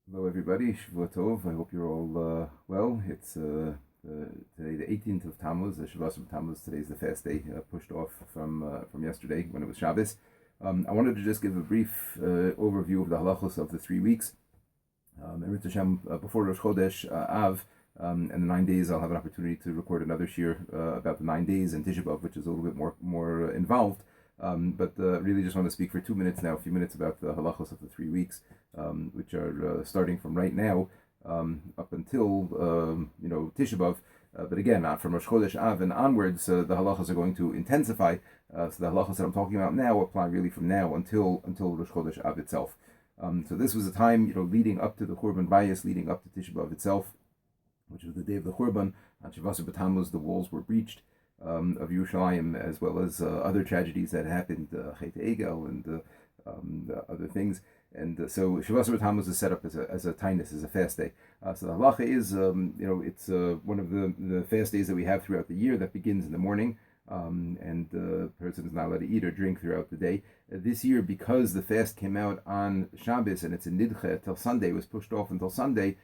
Hello, everybody. Shavua Tov. I hope you're all well. It's today the 18th of Tammuz. The Shavuos of Tammuz. Today is the fast day, pushed off from yesterday when it was Shabbos. I wanted to just give a brief overview of the halachos of the 3 weeks. Eretz Hashem, before Rosh Chodesh Av and the 9 days, I'll have an opportunity to record another shir about the 9 days and Tisha B'Av, which is a little bit more involved. But really just want to speak for 2 minutes now, a few minutes about the halachos of the 3 weeks, which are starting from right now up until Tisha B'Av. But again, from Rosh Chodesh Av and onwards, the halachos are going to intensify. So the halachos that I'm talking about now apply really from now until Rosh Chodesh Av itself. So this was a time, leading up to the Churban Bayis, leading up to Tisha B'Av itself, which was the day of the Churban. On Shavuos B'Tammuz, the walls were breached of Yerushalayim, as well as other tragedies that happened, Chet Egel and other things. And so Shavuos B'Tammuz is set up as a tainus, as a fast day. So the halacha is, it's one of the fast days that we have throughout the year that begins in the morning. And the person is not allowed to eat or drink throughout the day. This year, because the fast came out on Shabbos and it's a nidche till Sunday, was pushed off until Sunday.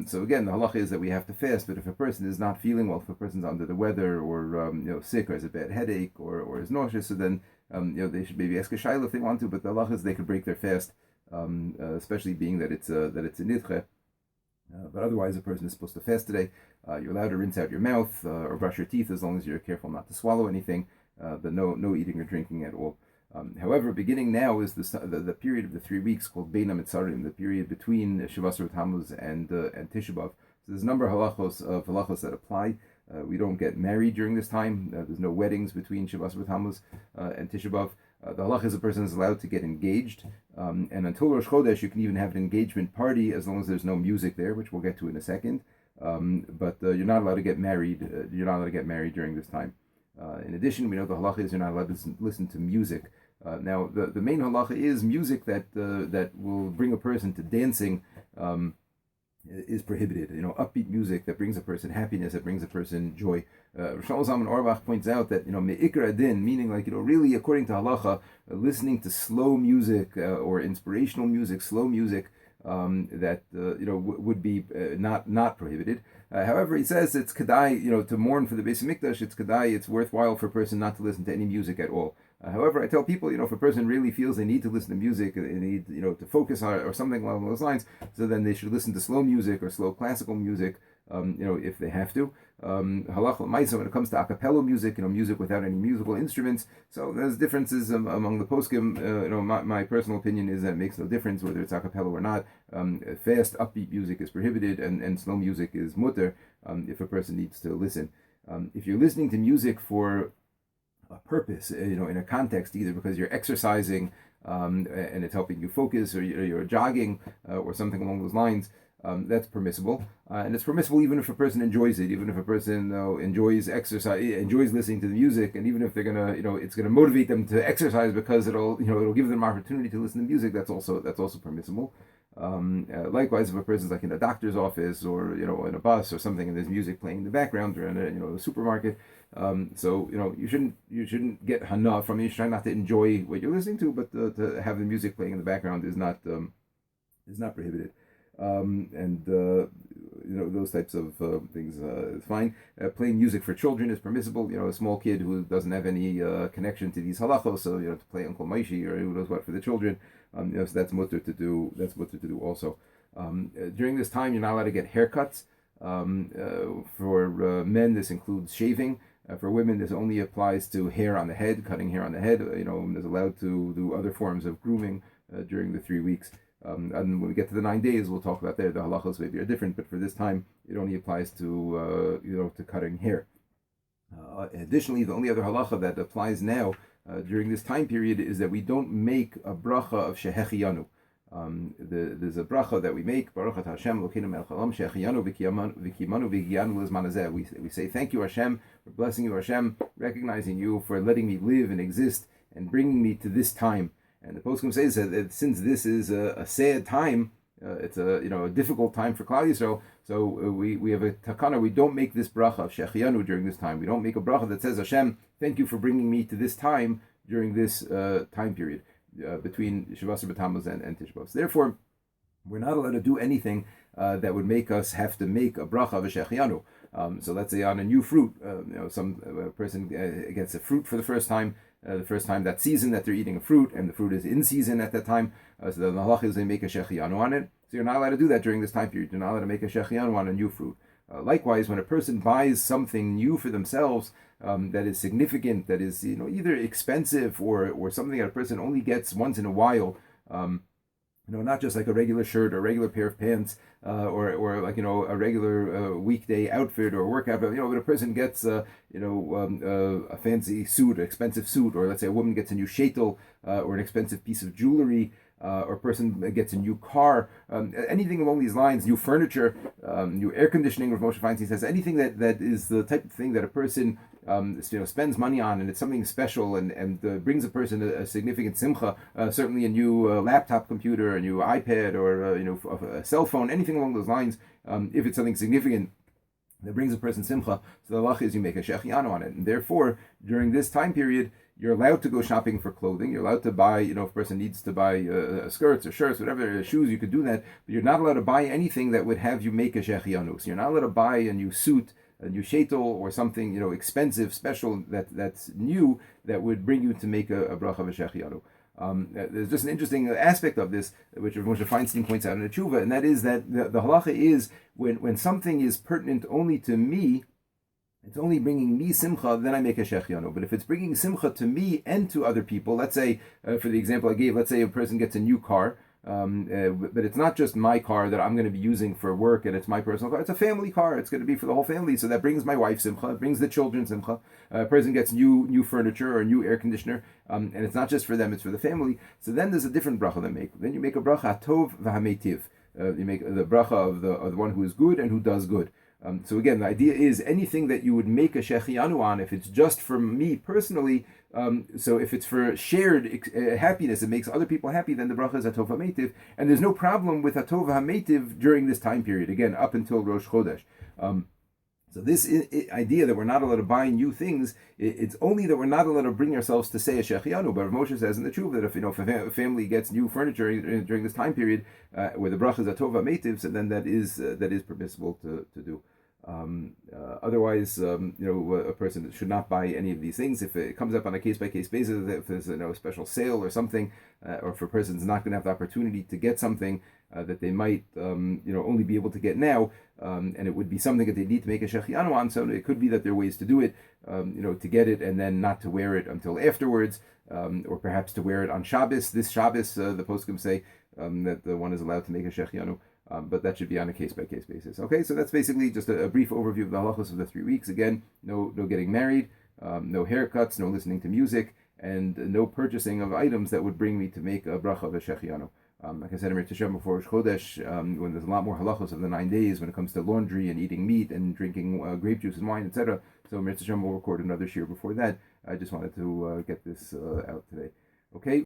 So again, the halacha is that we have to fast, but if a person is not feeling well, if a person's under the weather or sick or has a bad headache or is nauseous, so then they should maybe ask a shayla if they want to. But the halacha is they could break their fast, especially being that it's a nidche. But otherwise, a person is supposed to fast today. You're allowed to rinse out your mouth or brush your teeth as long as you're careful not to swallow anything, but no eating or drinking at all. However, beginning now is the period of the 3 weeks called Bein HaMetzarim, the period between Shavuos Tammuz and Tisha B'Av. So there's a number of halachos that apply. We don't get married during this time. There's no weddings between Shavuos Tammuz and Tisha B'Av. The halach is a person is allowed to get engaged, and until Rosh Chodesh, you can even have an engagement party as long as there's no music there, which we'll get to in a second. But you're not allowed to get married. You're not allowed to get married during this time. In addition, we know the halacha is you're not allowed to listen to music. Now, the main halacha is music that will bring a person to dancing. Is prohibited. Upbeat music that brings a person happiness, that brings a person joy. Rosh Zalman Auerbach points out that me'ikra din, meaning really according to halacha, listening to slow music or inspirational music, slow music that would be not prohibited. However, he says it's kedai, to mourn for the Beis Hamikdash. It's kedai. It's worthwhile for a person not to listen to any music at all. However, I tell people, if a person really feels they need to listen to music, they need, to focus on or something along those lines, so then they should listen to slow music or slow classical music, if they have to. Halach l'maisa, when it comes to a cappella music, music without any musical instruments. So there's differences among the poskim. My personal opinion is that it makes no difference whether it's a cappella or not. Fast, upbeat music is prohibited, and slow music is mutter if a person needs to listen. If you're listening to music for a purpose, in a context, either because you're exercising and it's helping you focus, or you're jogging or something along those lines, that's permissible. And it's permissible even if a person enjoys it, even if a person enjoys exercise, enjoys listening to the music, and even if they're gonna, it's gonna motivate them to exercise because it'll give them an opportunity to listen to music. That's also permissible. Likewise, if a person's like in a doctor's office or in a bus or something, and there's music playing in the background, or in a supermarket, so you shouldn't get hana from it. You should try not to enjoy what you're listening to, but to have the music playing in the background is not prohibited. And those types of things is fine. Playing music for children is permissible. A small kid who doesn't have any connection to these halachos, so to play Uncle Maishi or who knows what for the children. So that's mutter to do. That's mutter to do also. During this time, you're not allowed to get haircuts. For men, this includes shaving. For women, this only applies to hair on the head, cutting hair on the head. Is allowed to do other forms of grooming during the 3 weeks. And when we get to the 9 days, we'll talk about that. The halachos maybe are different, but for this time, it only applies to to cutting hair. Additionally, the only other halacha that applies now during this time period is that we don't make a bracha of shehechiyanu. There's a bracha that we make, Baruch Atah Hashem Elokeinu melech haolam shehechiyanu v'kiyamanu v'higiyanu lezman hazeh. We say thank you Hashem for blessing you Hashem, recognizing you for letting me live and exist and bringing me to this time. And the poskim says that since this is a sad time, it's a difficult time for Klal Yisrael. So we have a takana. We don't make this bracha of shechianu during this time. We don't make a bracha that says Hashem, thank you for bringing me to this time during this time period between Shavuos Tammuz and Tisha B'Av. So therefore, we're not allowed to do anything that would make us have to make a bracha of a shechianu. So let's say on a new fruit, some person gets a fruit for the first time that season that they're eating a fruit, and the fruit is in season at that time. So the halach is they make a shechianu on it. So you're not allowed to do that during this time period. You're not allowed to make a shechianu on a new fruit. Likewise, when a person buys something new for themselves that is significant, that is either expensive or something that a person only gets once in a while. Not just like a regular shirt or a regular pair of pants, or like a regular weekday outfit or workout. But when a person gets a fancy suit, an expensive suit, or let's say a woman gets a new shaitel or an expensive piece of jewelry, or a person gets a new car, anything along these lines, new furniture, new air conditioning. Rav Moshe Feinstein says anything that is the type of thing that a person spends money on, and it's something special and brings a person a significant simcha. Certainly a new laptop computer, a new iPad, or a cell phone, anything along those lines. If it's something significant that brings a person simcha, so the halach is you make a shechianu on it, and therefore during this time period you're allowed to go shopping for clothing. You're allowed to buy, if a person needs to buy skirts or shirts, whatever, shoes, you could do that. But you're not allowed to buy anything that would have you make a shechianu. So you're not allowed to buy a new suit, a new shaitel, or something expensive, special that's new that would bring you to make a bracha of a shechianu. There's just an interesting aspect of this, which Rav Moshe Feinstein points out in the tshuva, and that is that the halacha is when something is pertinent only to me, it's only bringing me simcha, then I make a shechianu. But if it's bringing simcha to me and to other people, let's say, for the example I gave, let's say a person gets a new car, but it's not just my car that I'm going to be using for work and it's my personal car. It's a family car. It's going to be for the whole family. So that brings my wife simcha. It brings the children simcha. A person gets new furniture or new air conditioner, and it's not just for them, it's for the family. So then there's a different bracha they make. Then you make a bracha tov v'hametiv. You make the bracha of the one who is good and who does good. So again, the idea is anything that you would make a shechianu on, if it's just for me personally, so if it's for shared happiness, it makes other people happy, then the bracha is atov hametiv, and there's no problem with atov hametiv during this time period, again, up until Rosh Chodesh. So this idea that we're not allowed to buy new things, it's only that we're not allowed to bring ourselves to say a shechianu. But Rav Moshe says in the tshuva that if a family gets new furniture during this time period where the bracha is atov hametiv, so then that is permissible to do. Otherwise, a person should not buy any of these things. If it comes up on a case-by-case basis, if there's a special sale or something, or if a person's not going to have the opportunity to get something that they might only be able to get now, and it would be something that they need to make a shechianu on, so it could be that there are ways to do it, to get it and then not to wear it until afterwards, or perhaps to wear it on Shabbos. This Shabbos, the poskim say that the one is allowed to make a shechianu. But that should be on a case-by-case basis. Okay, so that's basically just a brief overview of the halachos of the 3 weeks. Again, no getting married, no haircuts, no listening to music, and no purchasing of items that would bring me to make a bracha of a shechianu. Like I said, in Tisha before Rosh Chodesh, when there's a lot more halachos of the 9 days when it comes to laundry and eating meat and drinking grape juice and wine, etc. So Mir Tisha will record another shir before that. I just wanted to get this out today. Okay.